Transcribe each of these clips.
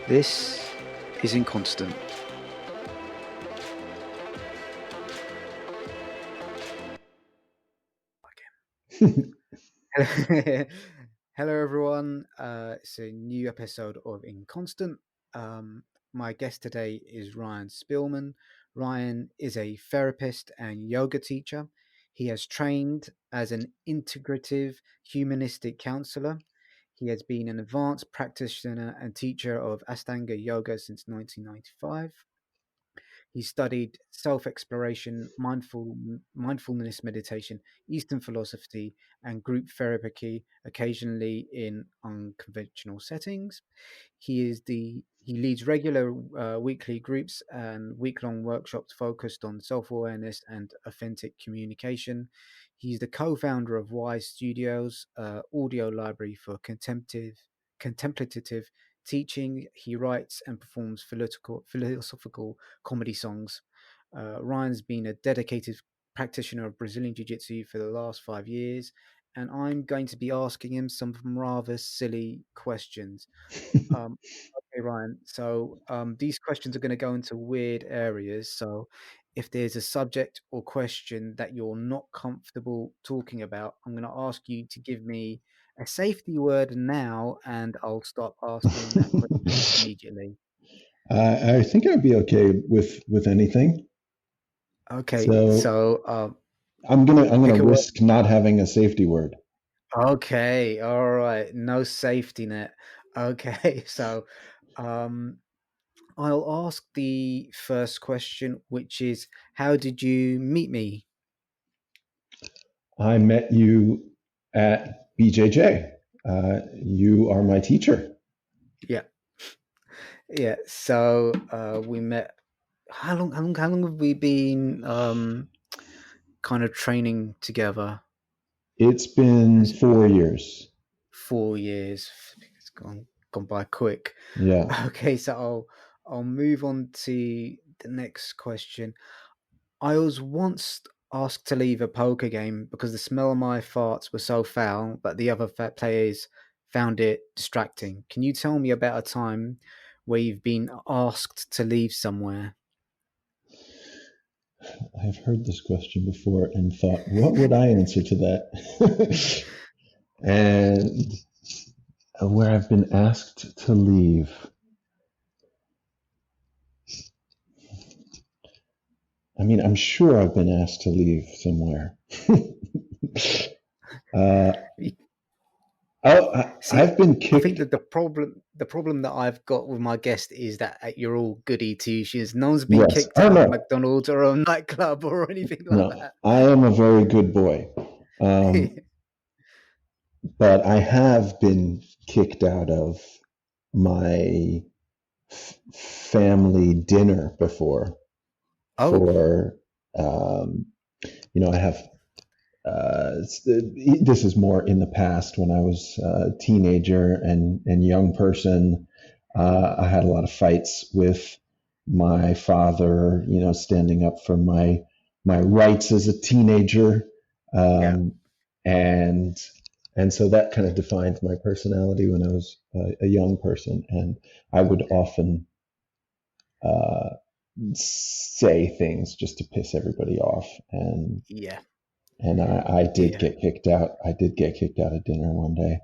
This is Inconstant. Hello, everyone. It's a new episode of Inconstant. My guest today is Ryan Spielman. Ryan is a therapist and yoga teacher. He has trained as an integrative humanistic counselor. He has been an advanced practitioner and teacher of Ashtanga yoga since 1995. He studied self-exploration, mindfulness meditation, Eastern philosophy, and group therapy, occasionally in unconventional settings. He leads regular weekly groups and week-long workshops focused on self-awareness and authentic communication. He's the co-founder of Wise Studios, audio library for contemplative teaching. He writes and performs philosophical comedy songs. Ryan's been a dedicated practitioner of Brazilian Jiu-Jitsu for the last 5 years, and I'm going to be asking him some rather silly questions. Um, okay, Ryan. So these questions are going to go into weird areas. So if there's a subject or question that you're not comfortable talking about, I'm going to ask you to give me a safety word now, and I'll start asking that question immediately. I think I'd be okay with anything. Okay, So so I'm gonna pick a word. risk not having a safety word. Okay, all right. No safety net. Okay, so um, I'll ask the first question, which is, how did you meet me? I met you at BJJ. You are my teacher. Yeah, yeah. So we met. How long have we been kind of training together? It's been Has it 4 years. 4 years? It's gone by quick. Yeah. Okay, so I'll move on to the next question. I was once asked to leave a poker game because the smell of my farts were so foul that the other players found it distracting. Can you tell me about a time where you've been asked to leave somewhere? I've heard this question before and thought, what would I answer to that? And where I've been asked to leave. I mean, I'm sure I've been asked to leave somewhere. uh, See, I've been I think kicked. that the problem that I've got with my guest is that you're all goody two shoes. No one's been Yes. kicked Oh out of no, McDonald's or a nightclub or anything like no. I am a very good boy, that. but I have been kicked out of my family dinner before. Oh, For I have. This is more in the past when I was a teenager and young person. I had a lot of fights with my father, standing up for my rights as a teenager, yeah, um, and and so that kind of defined my personality when I was a young person, and I would often uh, say things just to piss everybody off, yeah, and I did yeah. get kicked out. I did get kicked out of dinner one day.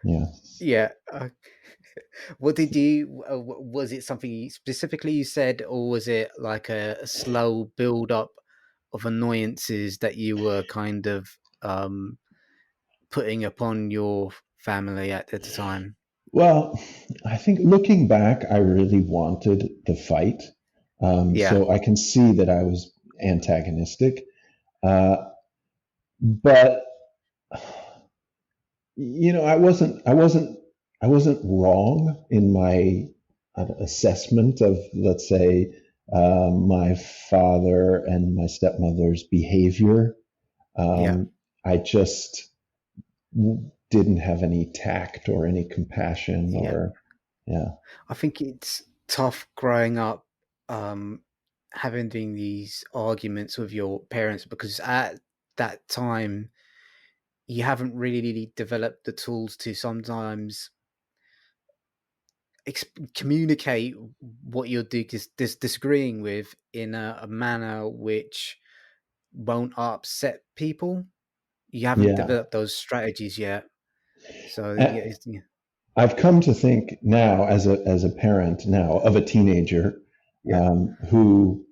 Yeah. Yeah. What did you? Was it something specifically you said, or was it like a slow build up of annoyances that you were kind of putting upon your family at the time? Well, I think looking back, I really wanted the fight. Yeah, So I can see that I was antagonistic. Uh, but I wasn't wrong in my assessment of, let's say, my father and my stepmother's behavior. yeah. I just didn't have any tact or any compassion Yeah. or yeah. I think it's tough growing up, having these arguments with your parents because at that time you haven't really developed the tools to sometimes communicate what you're disagreeing with in a manner which won't upset people. You haven't Yeah. developed those strategies yet. So yeah, I- I've come to think now, as a parent now of a teenager yeah, who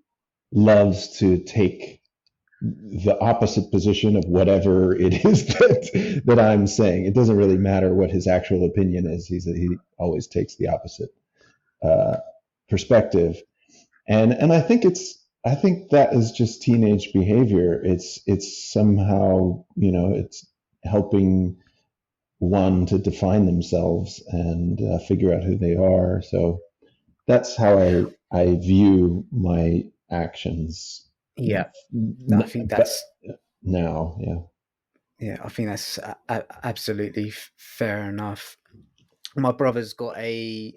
loves to take the opposite position of whatever it is that I'm saying. It doesn't really matter what his actual opinion is. He always takes the opposite uh, perspective, and I think that is just teenage behavior. It's somehow, it's helping one to define themselves and figure out who they are. So that's how I view my actions. yeah. I think But that's now, yeah. yeah. I think that's absolutely fair enough. My brother's got a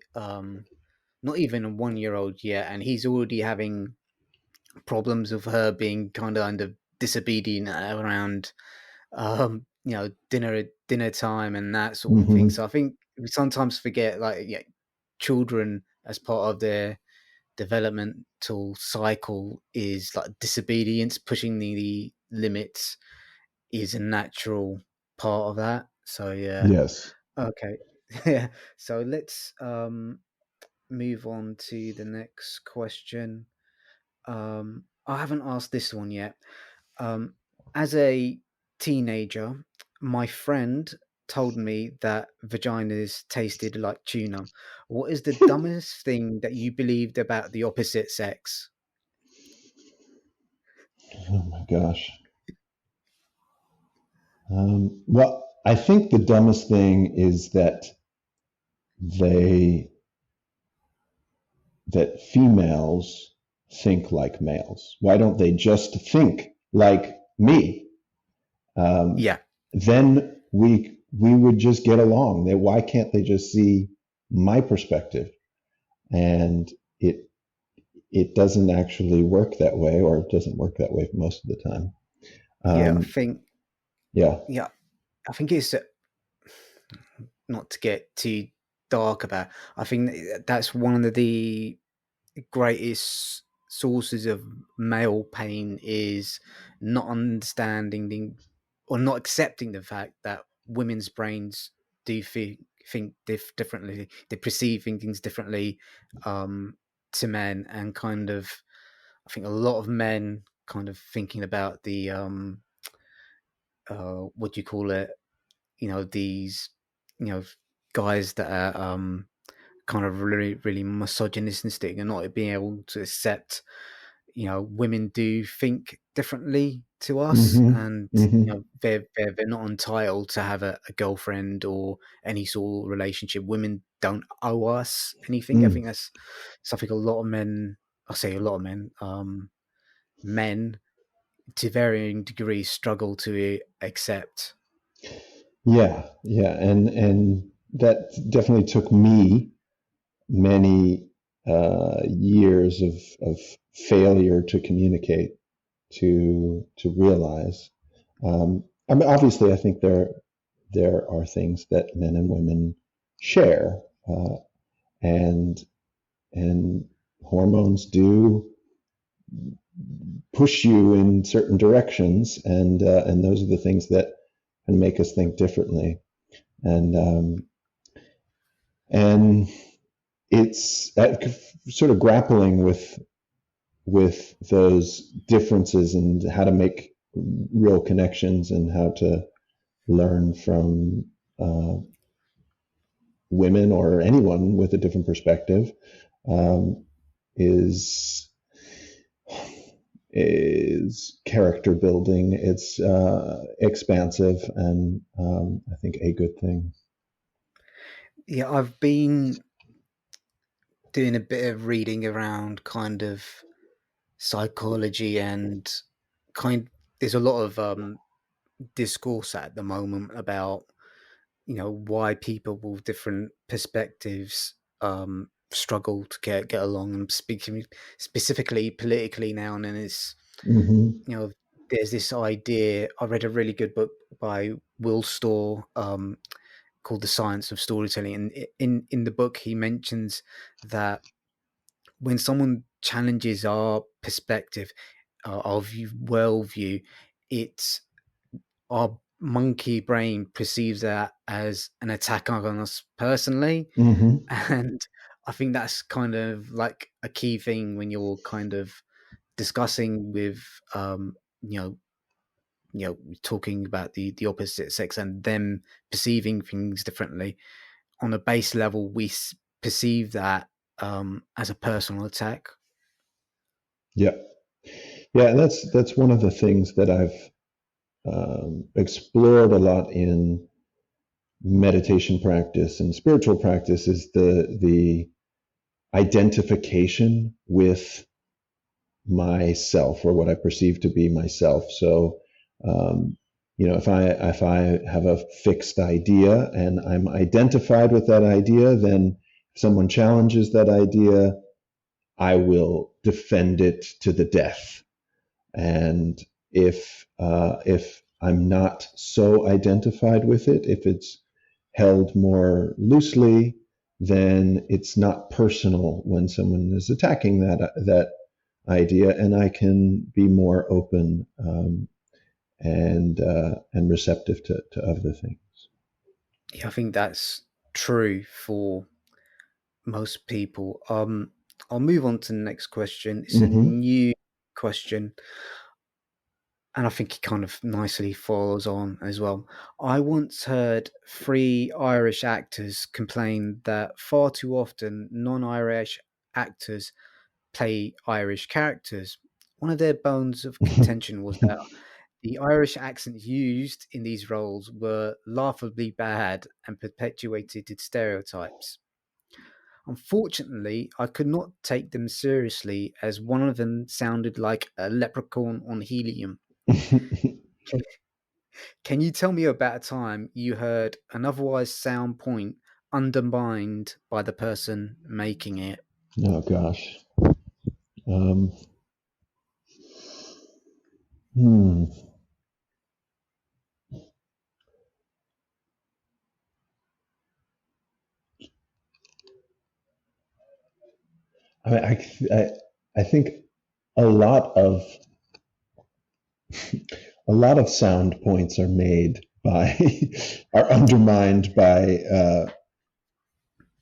not even a 1 year old yet, and he's already having problems of her being kind of under disobedient around dinner time and that sort of thing. Hmm. So I think we sometimes forget, like, yeah, children as part of their developmental cycle is like disobedience, pushing the limits is a natural part of that. So yeah, Yes. okay. Yeah, so let's move on to the next question. I haven't asked this one yet. Um, as a teenager, my friend told me that vaginas tasted like tuna. What is the dumbest thing that you believed about the opposite sex? Oh my gosh. Well, I think the dumbest thing is they that females think like males. Why don't they just think like me? Um, Yeah, then we would just get along. Why can't they just see my perspective? And it doesn't actually work that way, or it doesn't work that way most of the time. yeah. Um, yeah. Yeah, I think it's not to get too dark about. I think that's one of the greatest sources of male pain is not understanding or not accepting the fact that women's brains do think differently. They perceive things differently to men, and kind of, I think a lot of men kind of thinking about the what do you call it? These you know guys that are kind of really really misogynistic and not being able to accept women do think differently to us, Hmm. and Hmm. they're not entitled to have a girlfriend or any sort of relationship. Women don't owe us anything. I Mm. think that's something a lot of men, I say a lot of men, men to varying degrees struggle to accept. Yeah, yeah, and that definitely took me many years of failure to communicate to realize. I mean, obviously, I think there are things that men and women share, and and hormones do push you in certain directions, and those are the things that can make us think differently. And it's sort of grappling with those differences and how to make real connections and how to learn from women or anyone with a different perspective um, is is character building. It's expansive and I think a good thing. Yeah, I've been doing a bit of reading around kind of psychology, and kind there's a lot of discourse at the moment about why people with different perspectives struggle to get along. And speaking specifically politically now, and then it's Hmm. you know there's this idea. I read a really good book by Will Storr, called The Science of Storytelling. And in the book, he mentions that when someone challenges our perspective, our worldview, it's our monkey brain perceives that as an attack on us personally. Hmm. And I think that's kind of like a key thing when you're kind of discussing with, you know, talking about the opposite sex and them perceiving things differently. On a base level, we perceive that as a personal attack. Yeah, yeah, and that's one of the things that I've explored a lot in meditation practice and spiritual practice is the identification with myself or what I perceive to be myself. So, um, if I have a fixed idea and I'm identified with that idea, then if someone challenges that idea, I will defend it to the death. And if I'm not so identified with it, if it's held more loosely, then it's not personal when someone is attacking that idea, and I can be more open and receptive to other things. Yeah, I think that's true for most people. I'll move on to the next question. It's a Hmm. new question, and I think it kind of nicely follows on as well. I once heard three Irish actors complain that far too often non-Irish actors play Irish characters. One of their bones of contention was that the Irish accents used in these roles were laughably bad and perpetuated stereotypes. Unfortunately, I could not take them seriously as one of them sounded like a leprechaun on helium. Can can you tell me about a time you heard an otherwise sound point undermined by the person making it? Oh gosh. Um, hmm. I, mean, I think a lot of a lot of sound points are made by are undermined by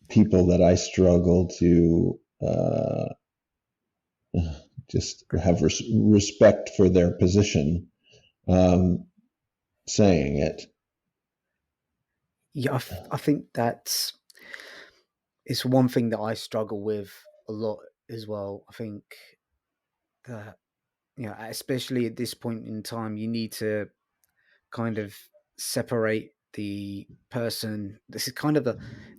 people that I struggle to just have respect for their position um, saying it. Yeah, I think that's it's one thing that I struggle with a lot as well. I think that, especially at this point in time, you need to kind of separate the person. This is kind of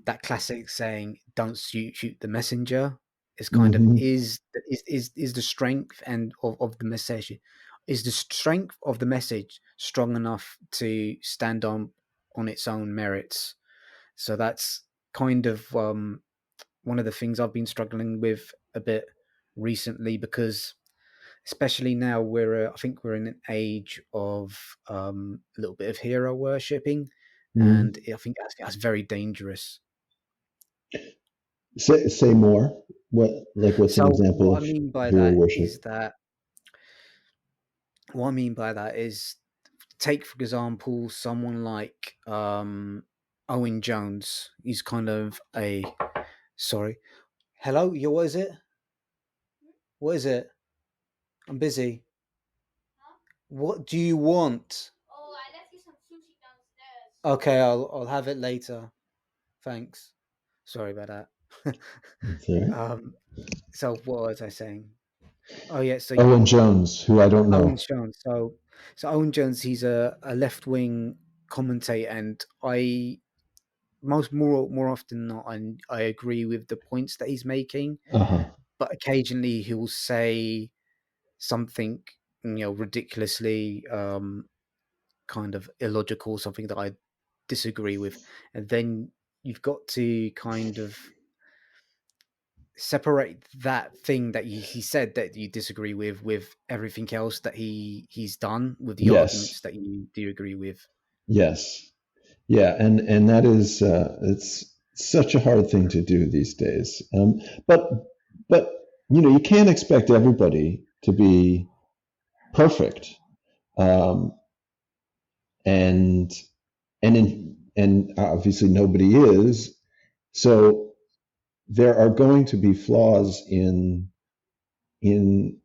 that classic saying, "Don't shoot the messenger." Is kind of Hmm. is the strength and of the message. Is the strength of the message strong enough to stand on its own merits? So that's kind of one of the things I've been struggling with a bit recently, because especially now I think we're in an age of a little bit of hero worshipping, Hmm. and I think that's very dangerous. Say more. What's an So example of hero worship? what I mean by that is, take for example someone like Owen Jones. He's kind of a sorry. Hello, what is it? What is it? I'm busy. What do you want? Okay, I'll have it later. Thanks. Sorry about that. That's all right. um, so what was I saying? Oh yeah, so Owen you Jones, who I don't Owen know. Jones. So Owen Jones, he's a left wing commentator, and I more often than not, I agree with the points that he's making, Uh huh. but occasionally he'll say something ridiculously kind of illogical, something that I disagree with, and then you've got to kind of separate that thing that he said that you disagree with everything else that he's done with the Yes. arguments that you do agree with. Yes. Yeah, and that is it's such a hard thing to do these days. But you can't expect everybody to be perfect. Um, and and obviously nobody is. So there are going to be flaws in in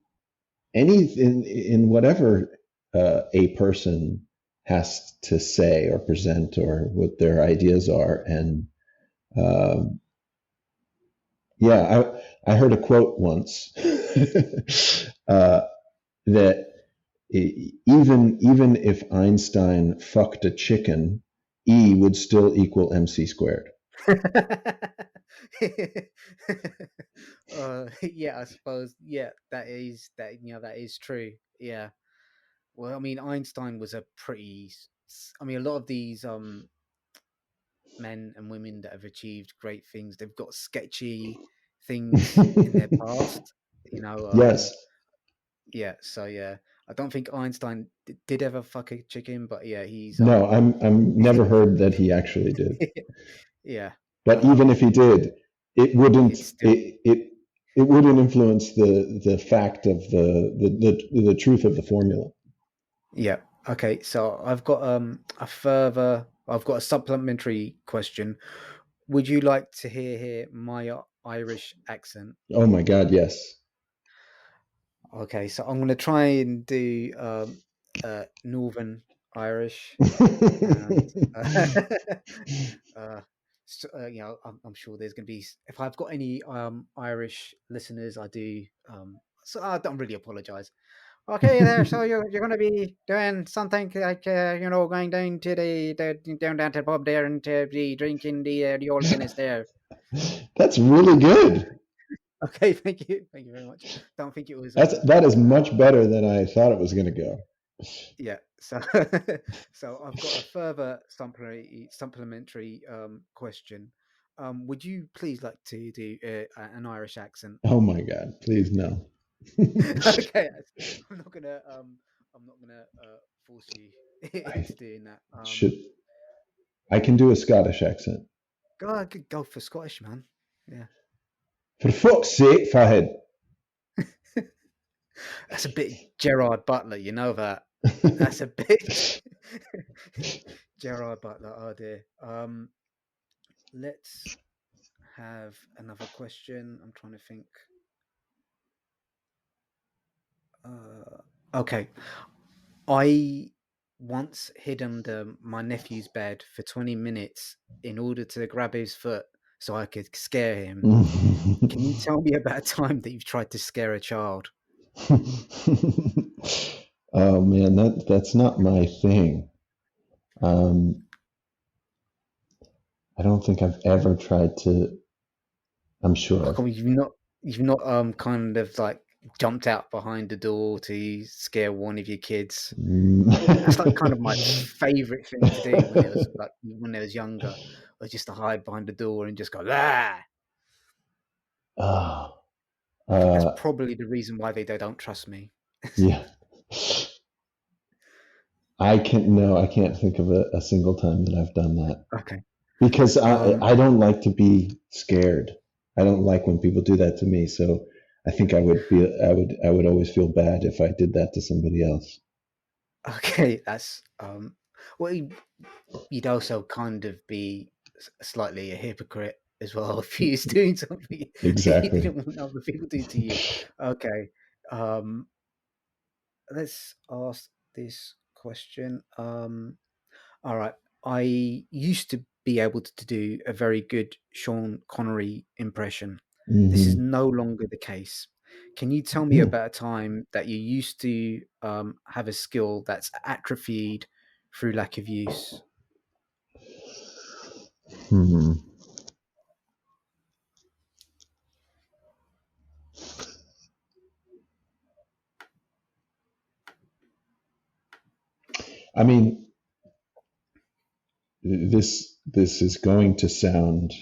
whatever a person has to say or present or what their ideas are. And um, yeah, I heard a quote once that even if Einstein fucked a chicken, E would still equal MC squared. Yeah, I suppose. Yeah, that is true. Yeah. Well, I mean, Einstein was a pretty. I mean, a lot of these men and women that have achieved great things, they've got sketchy things in their past. You know, Yes. yeah. So yeah, I don't think Einstein did ever fuck a chicken, but yeah, he's No, I'm never heard that he actually did. yeah. But even if he did, it wouldn't It's still it wouldn't influence the fact of the truth of the formula. yeah. Okay, so I've got a supplementary question. Would you like to hear my Irish accent? Oh my God, yes. Okay, so I'm gonna try and do Northern Irish and uh, I'm sure there's gonna be if I've got any Irish listeners, I do so I don't really apologize. Okay, there. So you're going to be doing something like going down to down to the pub there and to be drinking the old Guinness there. That's really good. Okay, thank you very much. Don't think it was That is uh much better than I thought it was going to go. yeah. So so I've got a further supplementary question. Would you please like to do an Irish accent? Oh my God, please no. Okay, I'm not gonna force you I into doing that. should I can do a Scottish accent. Go for Scottish, man. Yeah, For fuck's sake, Fahid. that's a bit Gerard Butler. You know that. That's a bit Gerard Butler. Oh dear. Let's have another question. I'm trying to think. Okay, I once hid under my nephew's bed for 20 minutes in order to grab his foot so I could scare him. Can you tell me about a time that you've tried to scare a child? Oh man, that's not my thing. Um, I don't think I've ever tried to. I'm sure How I've. come you've not kind of like jumped out behind the door to scare one of your kids? That's like kind of my favorite thing to do when I was younger, was just to hide behind the door and just go ah. Oh, I think that's uh, probably the reason why they don't trust me. yeah. I can't think of a single time that I've done that Okay. because Um, I don't like to be scared. I don't like when people do that to me. So I think I would always feel bad if I did that to somebody else. okay, that's well, you'd also kind of be slightly a hypocrite as well if you was doing something you Exactly. didn't want other people to do to you. Okay, um, let's ask this question. All right, I used to be able to do a very good Sean Connery impression. This is Hmm. no longer the case. Can you tell me about a time that you used to have a skill that's atrophied through lack of use? Hmm. I mean, this is going to sound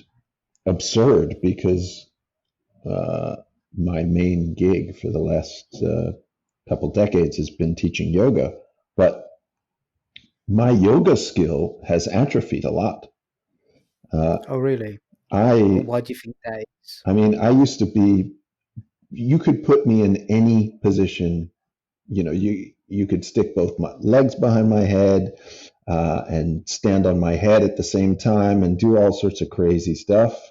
absurd because uh, my main gig for the last couple decades has been teaching yoga. But my yoga skill has atrophied a lot. Uh, Oh, really? I, Why do you think that is? I mean, I used to be. You could put me in any position. You could stick both my legs behind my head and stand on my head at the same time and do all sorts of crazy stuff.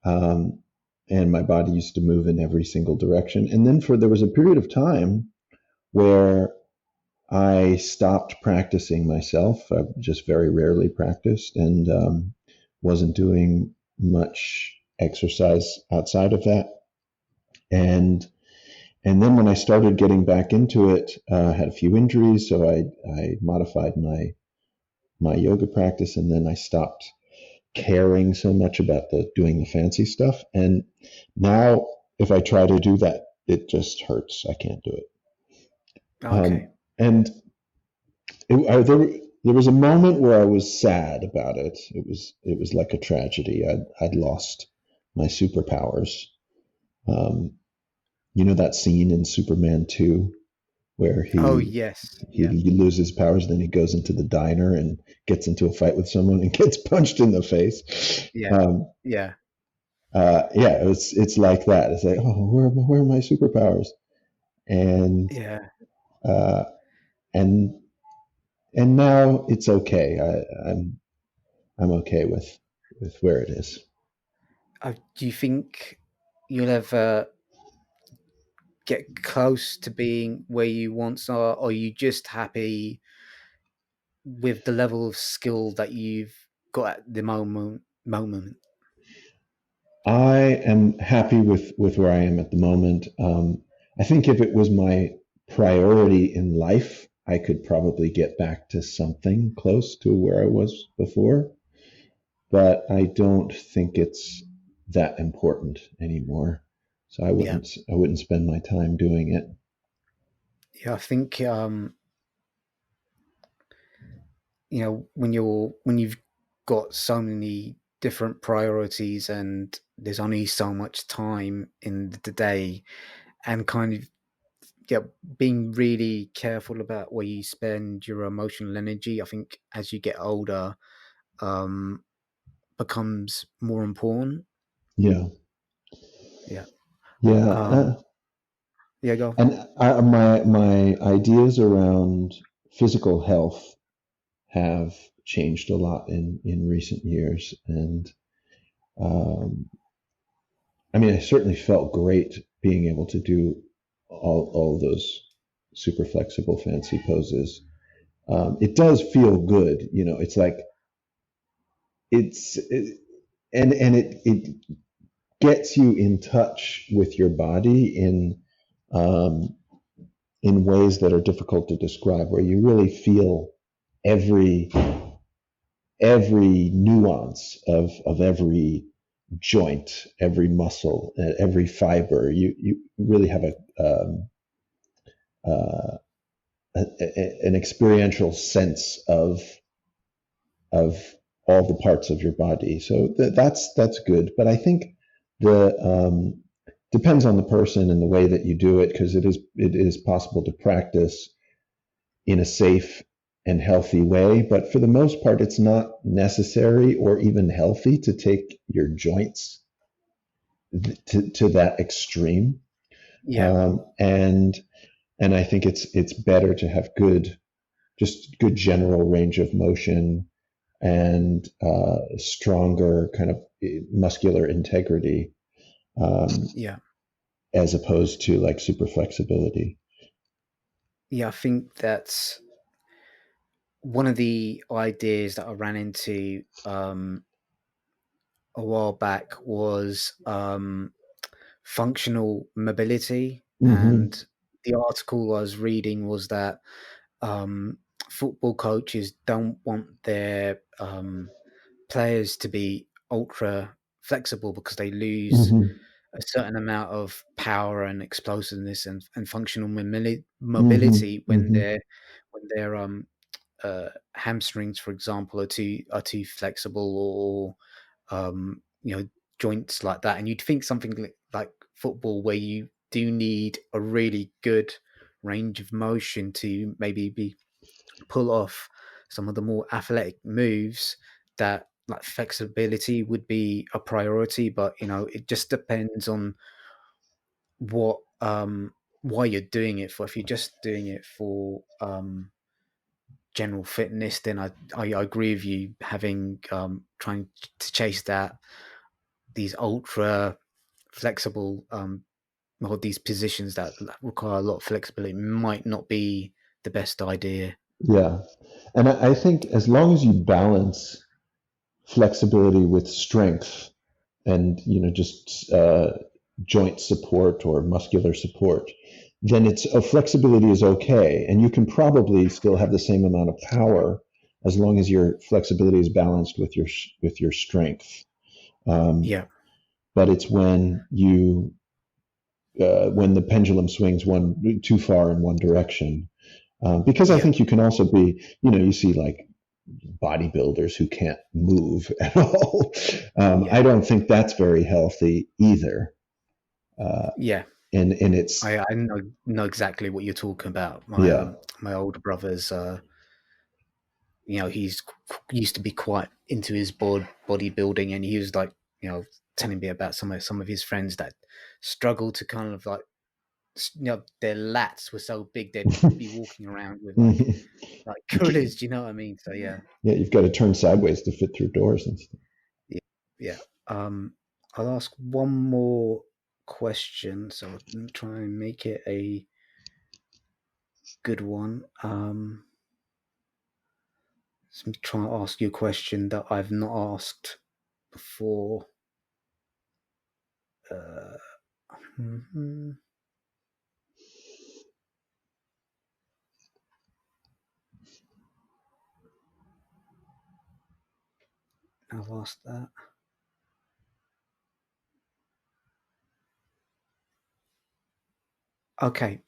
Um, and my body used to move in every single direction. And then there was a period of time where I stopped practicing myself. I just very rarely practiced and wasn't doing much exercise outside of that. And and then when I started getting back into it, I had a few injuries, so I modified my yoga practice, and then I stopped caring so much about the doing the fancy stuff. And now, if I try to do that, it just hurts. I can't do it. Okay. And there was a moment where I was sad about it. It was like a tragedy. I'd lost my superpowers. Um, you know that scene in Superman 2 where Oh, he yes. he, Yeah. he loses powers, then he goes into the diner and gets into a fight with someone and gets punched in the face. Yeah. Yeah. Yeah, it's like that. It's like, oh, where are my superpowers? And Yeah. uh, and and now it's okay. I'm okay with where it is. Do you think you'll ever get close to being where you once are, or are you just happy with the level of skill that you've got at the moment? I am happy with where I am at the moment. I think if it was my priority in life, I could probably get back to something close to where I was before, but I don't think it's that important anymore. So I Yeah. wouldn't I wouldn't spend my time doing it. Yeah. I think when you've got so many different priorities and there's only so much time in the day, and kind of, yeah, being really careful about where you spend your emotional energy, I think as you get older, um becomes more important. Yeah, Yeah. yeah. um yeah, go. And my ideas around physical health have changed a lot in recent years, and um, I mean, I certainly felt great being able to do all those super flexible, fancy poses. It does feel good, It's like it's it, and it gets you in touch with your body um, in ways that are difficult to describe, where you really feel every every nuance of every joint, every muscle, every fiber. You really have uh, an experiential sense of all the parts of your body. So that's good. But I think the depends on the person and the way that you do it, because it is possible to practice in a safe and healthy way. But for the most part, it's not necessary or even healthy to take your joints to that extreme. Yeah. And I think it's better to have just good general range of motion and stronger kind of muscular integrity, um, Yeah. as opposed to like super flexibility. Yeah, I think that's one of the ideas that I ran into a while back was functional mobility. Hmm. And the article I was reading was that um, football coaches don't want their players to be ultra flexible because they lose Hmm. a certain amount of power and explosiveness and functional Hmm. mobility when Hmm. their hamstrings, for example, are too flexible, or joints like that. And you'd think something like football, where you do need a really good range of motion to maybe be pull off some of the more athletic moves, that like flexibility would be a priority. But it just depends on what why you're doing it for. If you're just doing it for general fitness, then I agree with you, having trying to chase these ultra flexible or these positions that require a lot of flexibility might not be the best idea. Yeah. And I think as long as you balance flexibility with strength and, just joint support or muscular support, then flexibility is okay. And you can probably still have the same amount of power as long as your flexibility is balanced with your strength. Yeah, But it's when the pendulum swings one too far in one direction. Because I yeah, think you can also be, you see like bodybuilders who can't move at all. yeah, I don't think that's very healthy either. Uh, yeah. and it's I know exactly what you're talking about. yeah. My older brother's he's used to be quite into his bodybuilding, and he was like, telling me about some of his friends that struggle to kind of like, their lats were so big they'd be walking around with like gorillas. Do you know what I mean? So yeah, Yeah, you've got to turn sideways to fit through doors and stuff. yeah, yeah. I'll ask one more question, so I'll try and make it a good one. Let me try and ask you a question that I've not asked before. Uh, mhm. I've asked that. Okay.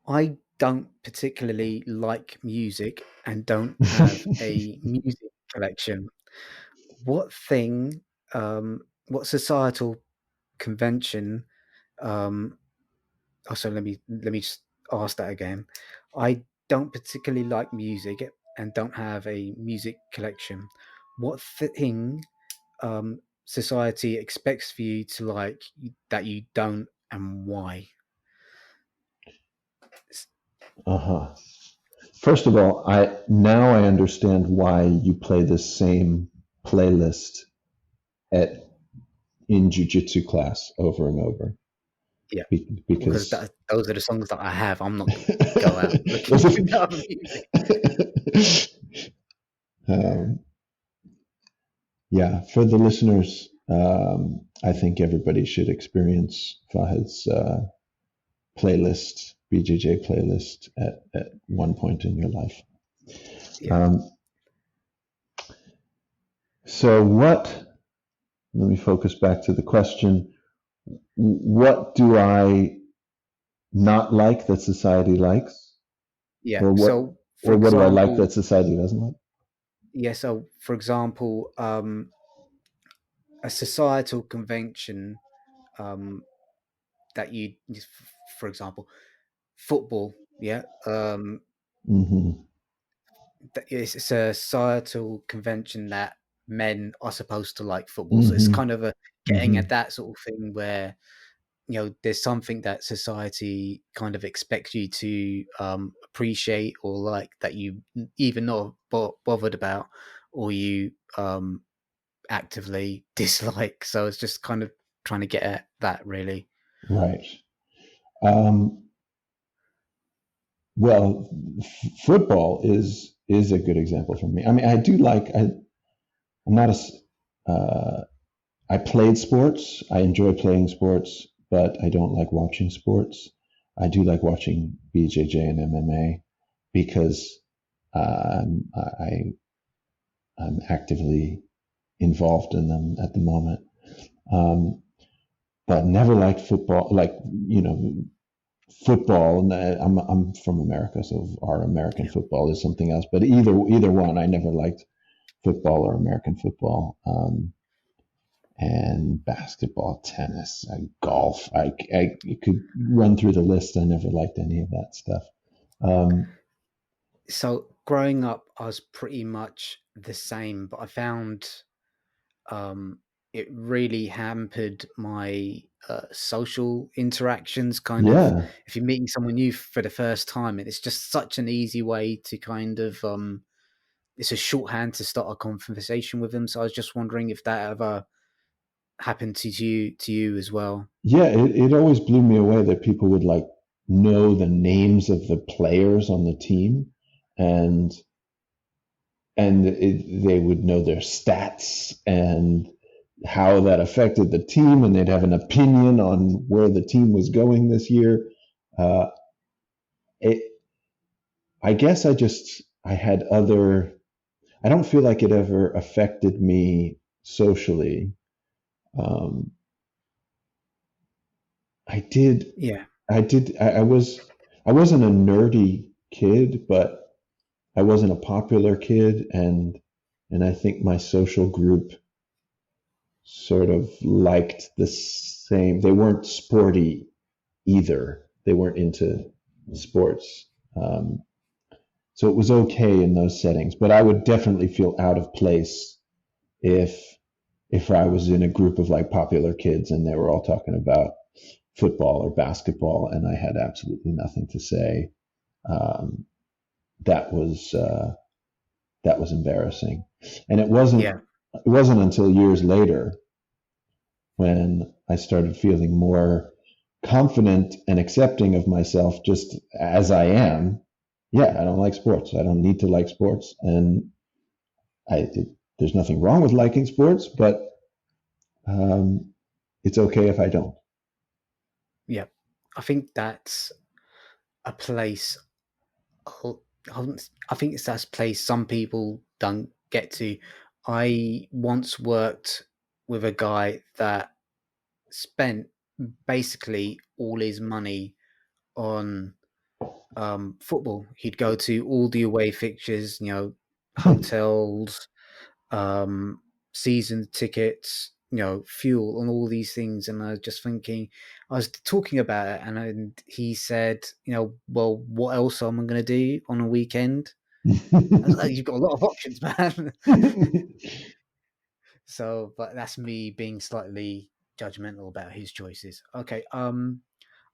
I don't particularly like music and don't have a music collection. What thing, what societal convention, um, so let me just ask that again. I don't particularly like music and don't have a music collection. What thing society expects for you to like that you don't, and why? Uh-huh. First of all, I understand why you play this same playlist at in jujitsu class over and over. Yeah, because Because those are the songs that I have. I'm not gonna go out looking those for are, other music. um, yeah, for the listeners, I think everybody should experience Fahad's playlist, BJJ playlist at one point in your life. Yeah, Um, so let me focus back to the question. What do I not like that society likes? yeah. Or what, So, for or what do I like example, that society doesn't like? yeah. So, for example, a societal convention um, that for example, football. Yeah, Hmm. it's a societal convention that men are supposed to like football. So it's Hmm. kind of a getting Hmm. at that sort of thing where there's something that society kind of expects you to appreciate or like, that you either not bothered about, or you actively dislike. So it's just kind of trying to get at that, really. Right. Um, well, football is a good example for me. I mean, I'm not I played sports. I enjoy playing sports, but I don't like watching sports. I do like watching BJJ and MMA because I'm actively involved in them at the moment. Um, but never liked football. Like, you know, football. And I'm from America, so our American Yeah, football is something else. But either one, I never liked football or American football. And basketball, tennis, golf. I could run through the list. I never liked any of that stuff. Um, so growing up, I was pretty much the same, but I found um, it really hampered my social interactions. Kind of, Yeah. if you're meeting someone new for the first time, it's just such an easy way to kind of it's a shorthand to start a conversation with them. So I was just wondering if that ever happened to you as well. Yeah, it always blew me away that people would like know the names of the players on the team, and they would know their stats and how that affected the team, and they'd have an opinion on where the team was going this year. Uh, it, I guess I had other. I don't feel like it ever affected me socially. Um, I did Yeah, I wasn't a nerdy kid, but I wasn't a popular kid, and I think my social group sort of liked the same. They weren't sporty either. They weren't into sports. Um, so it was okay in those settings, but I would definitely feel out of place if I was in a group of like popular kids and they were all talking about football or basketball and I had absolutely nothing to say. Um, that was that was embarrassing, and yeah, it wasn't until years later when I started feeling more confident and accepting of myself just as I am. Yeah, I don't like sports. I don't need to like sports, and it, there's nothing wrong with liking sports, but um, it's okay if I don't. yeah. I think that's a place. I think it's that place some people don't get to. I once worked with a guy that spent basically all his money on football. He'd go to all the away fixtures, hotels, um, season tickets, fuel, and all these things. And I was just thinking, I was talking about it, and he said, well, what else am I going to do on a weekend? I was like, you've got a lot of options, man. So, but that's me being slightly judgmental about his choices. Okay, I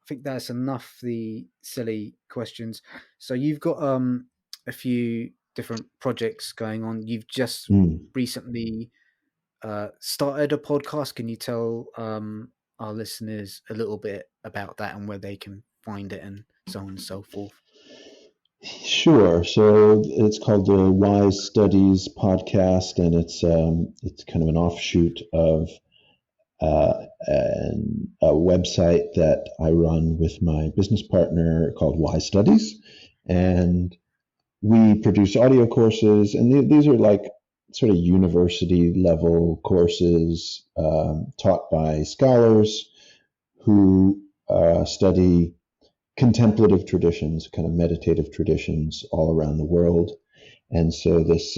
think that's enough the silly questions. So you've got a few different projects going on. You've just Mm. recently started a podcast. Can you tell our listeners a little bit about that and where they can find it and so on and so forth? Sure. So it's called the Wise Studies podcast, and it's kind of an offshoot of a website that I run with my business partner called Wise Studies, and we produce audio courses, and these are like sort of university level courses taught by scholars who study contemplative traditions, kind of meditative traditions all around the world. And so this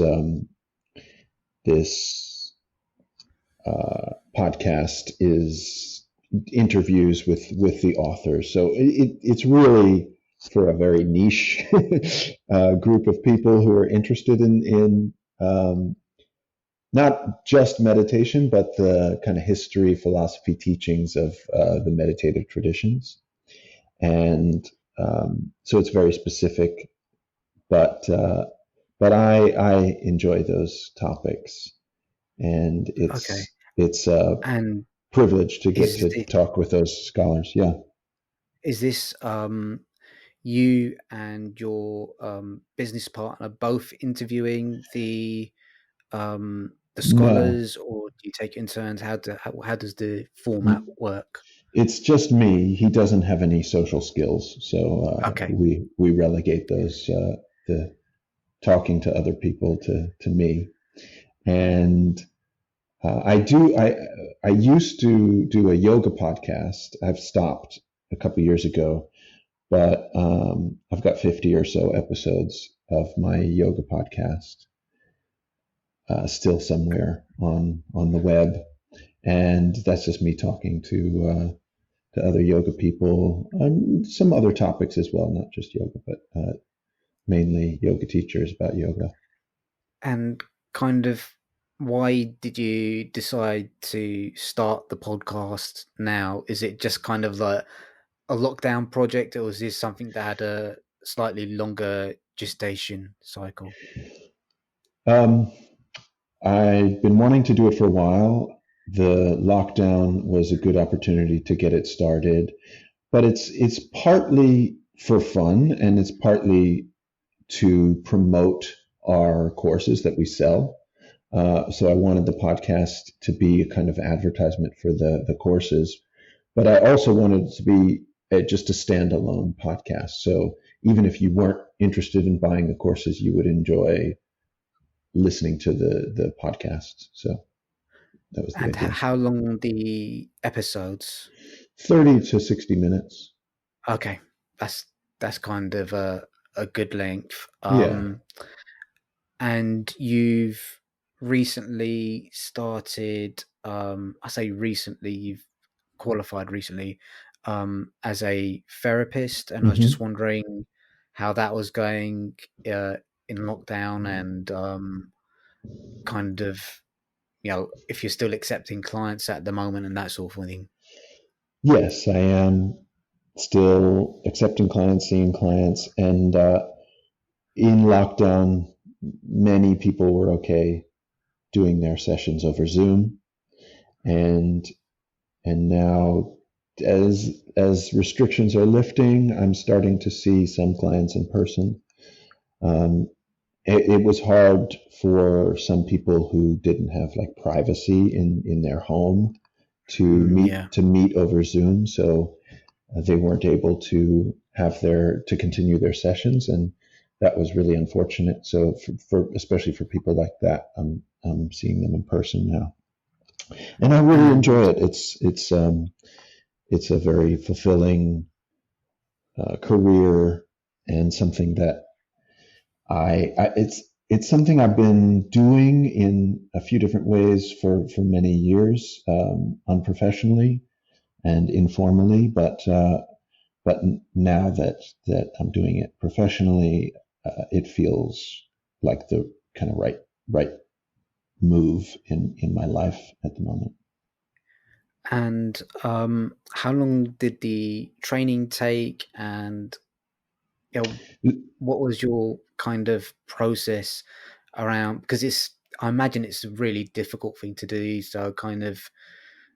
podcast is interviews with the authors. So it's really for a very niche group of people who are interested in not just meditation, but the kind of history, philosophy, teachings of the meditative traditions. And so it's very specific, but I enjoy those topics, and Okay. it's a And privilege to get is to this, talk with those scholars. Yeah. is this you and your business partner both interviewing the No, scholars, or do you take it in turns? How does the format y- work? it's just me. He doesn't have any social skills, so Okay, we relegate those the talking to other people to me. And I used to do a yoga podcast. I've stopped a couple years ago, but I've got 50 or so episodes of my yoga podcast still somewhere on the web, and that's just me talking to other yoga people on some other topics as well, not just yoga, but mainly yoga teachers about yoga. And kind of why did you decide to start the podcast now? Is it just kind of like a lockdown project, or is this something that had a slightly longer gestation cycle? Um, I've been wanting to do it for a while. The lockdown was a good opportunity to get it started, but it's partly for fun and it's partly to promote our courses that we sell. So I wanted the podcast to be a kind of advertisement for the courses, but I also wanted it to be just a standalone podcast. So even if you weren't interested in buying the courses, you would enjoy listening to the podcast. So that was the And idea. how long the episodes? 30 to 60 minutes. Okay, that's that's kind of a good length. Yeah. And you've recently started. I say recently. You've qualified recently as a therapist, and I was just Hmm. wondering how that was going in lockdown, and kind of if you're still accepting clients at the moment and that sort of thing. Yes, I am still accepting clients, seeing clients, and in lockdown, many people were okay doing their sessions over Zoom, and now as restrictions are lifting, I'm starting to see some clients in person. Um, it was hard for some people who didn't have like privacy in their home to Yeah, meet over Zoom, so they weren't able to have to continue their sessions, and that was really unfortunate. So for especially for people like that, I'm seeing them in person now, and I really enjoy and it. It's a very fulfilling career and something that it's something I've been doing in a few different ways for many years, unprofessionally and informally, but now that I'm doing it professionally, it feels like the kind of right move in my life at the moment. how long did the training take, and what was your kind of process around, because I imagine it's a really difficult thing to do, so kind of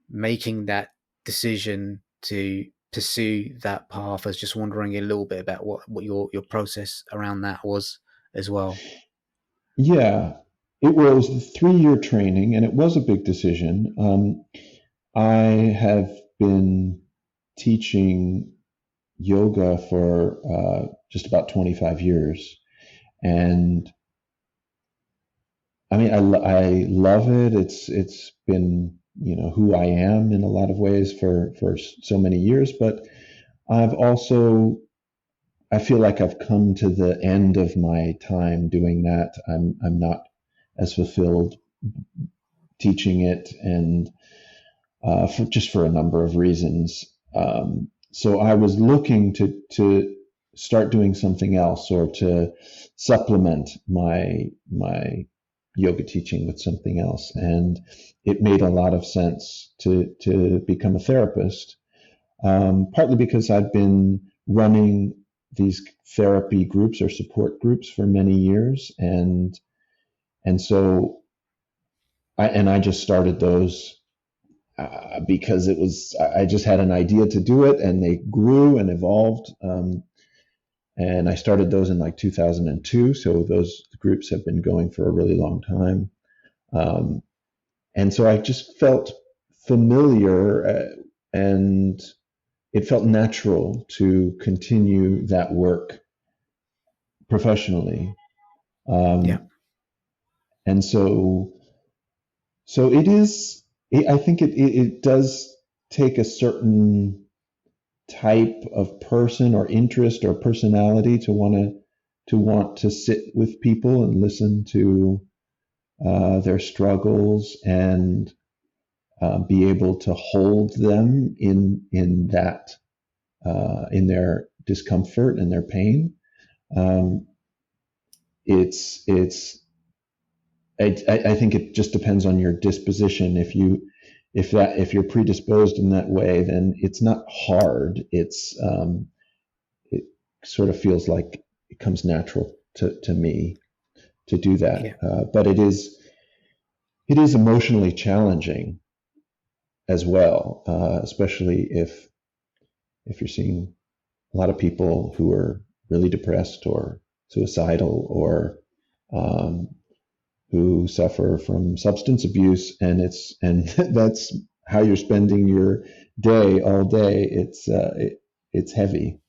making that decision to pursue that path. I was just wondering a little bit about what your process around that was as well. Yeah, it was a 3 year training, and it was a big decision. I have been teaching yoga for just about 25 years, and I mean, I love it. It's been who I am in a lot of ways for so many years, but I've also I feel like I've come to the end of my time doing that. I'm not as fulfilled teaching it, and for a number of reasons. So I was looking to start doing something else or to supplement my yoga teaching with something else, and it made a lot of sense to become a therapist. Partly because I've been running these therapy groups or support groups for many years, and so I just started those because I just had an idea to do it, and they grew and evolved. And I started those in like 2002, so those groups have been going for a really long time. Um, and so I just felt familiar, and it felt natural to continue that work professionally. Yeah, Um, and so it is. I think it does take a certain type of person or interest or personality to want to sit with people and listen to their struggles and be able to hold them in that in their discomfort and their pain. Um, it's I think it just depends on your disposition. If you're predisposed in that way, then it's not hard. It sort of feels like it comes natural to me to do Yeah, that. But it is emotionally challenging as well, especially if you're seeing a lot of people who are really depressed or suicidal or um, who suffer from substance abuse, and that's how you're spending your day all day. It's heavy.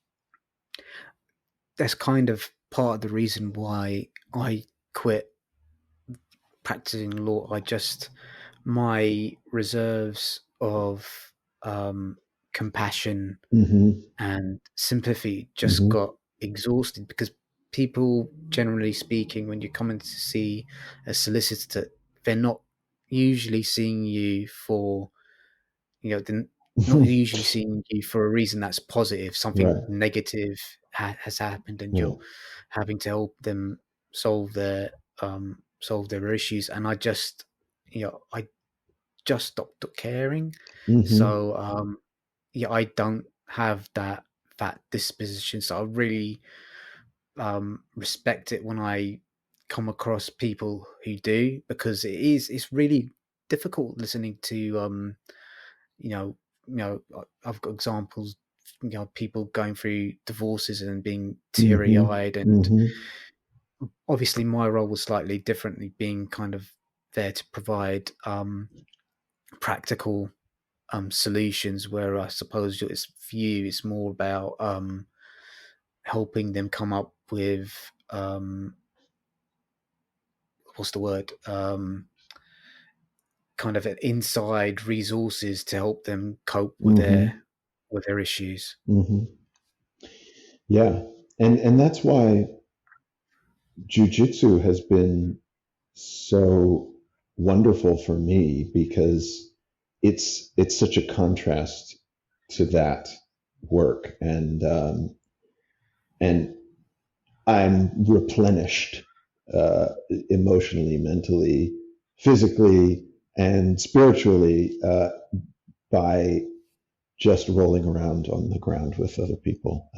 that's kind of part of the reason why I quit practicing law. I just my reserves of compassion Hmm. and sympathy just Hmm. got exhausted because people, generally speaking, when you're coming to see a solicitor, they're not usually seeing you for, they're not usually seeing you for a reason that's positive. Something Right. negative has happened, and Yeah. you're having to help them solve their solve their issues. And I just stopped caring. Hmm. So yeah, I don't have that disposition. So I really respect it when I come across people who do, because it's really difficult listening to I've got examples, people going through divorces and being teary Hmm. eyed, and Hmm. obviously my role was slightly differently, being kind of there to provide practical solutions, where I suppose it's for you, it's more about helping them come up with what's the word, kind of inside resources to help them cope Hmm. with their issues. Hmm. Yeah, and that's why jujitsu has been so wonderful for me, because it's such a contrast to that work, and I'm replenished emotionally, mentally, physically, and spiritually by just rolling around on the ground with other people,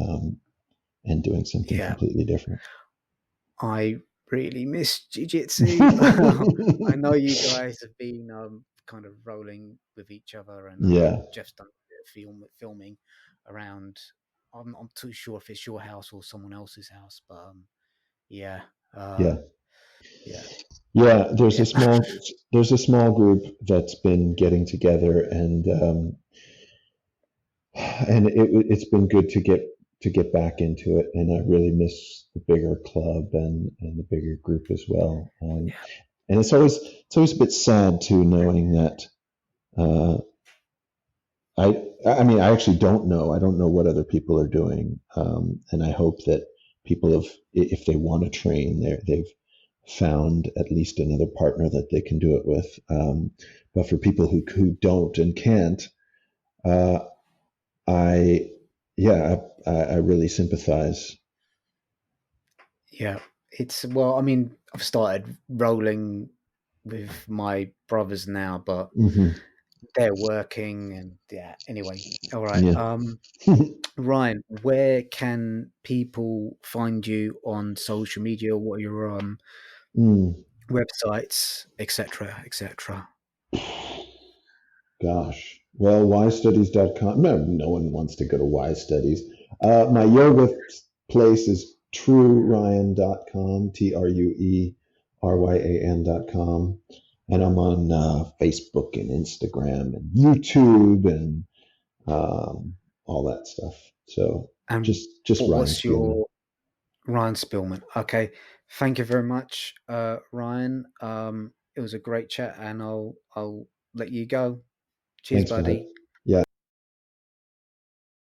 and doing something Yeah, completely different. I really miss jiu-jitsu. I know you guys have been kind of rolling with each other, and I know Yeah, Jeff's done a bit of filming around. I'm not too sure if it's your house or someone else's house, but yeah, uh, yeah, yeah, yeah. yeah, There's a small group that's been getting together, and it's been good to get back into it, and I really miss the bigger club and the bigger group as well. yeah, And it's always a bit sad too, knowing that uh, I mean, I actually don't know. I don't know what other people are doing, and I hope that people have, if they want to train, they've found at least another partner that they can do it with. But for people who don't and can't, uh, I yeah, I really sympathize. yeah. It's well, I mean, I've started rolling with my brothers now, but Hmm. they're working, and yeah. Anyway, all right. Yeah. Ryan, where can people find you on social media? What are your Mm, websites, etc., etc.? gosh. Well, ystudies.com. No, no one wants to go to ystudies. My yoga place is trueryan.com, TRUERYAN.com. And I'm on Facebook and Instagram and YouTube and all that stuff. So And just Ryan what's Spielman. your Ryan Spielman? Okay, thank you very much, Ryan. It was a great chat, and I'll let you go. Cheers, Thanks, bud. buddy.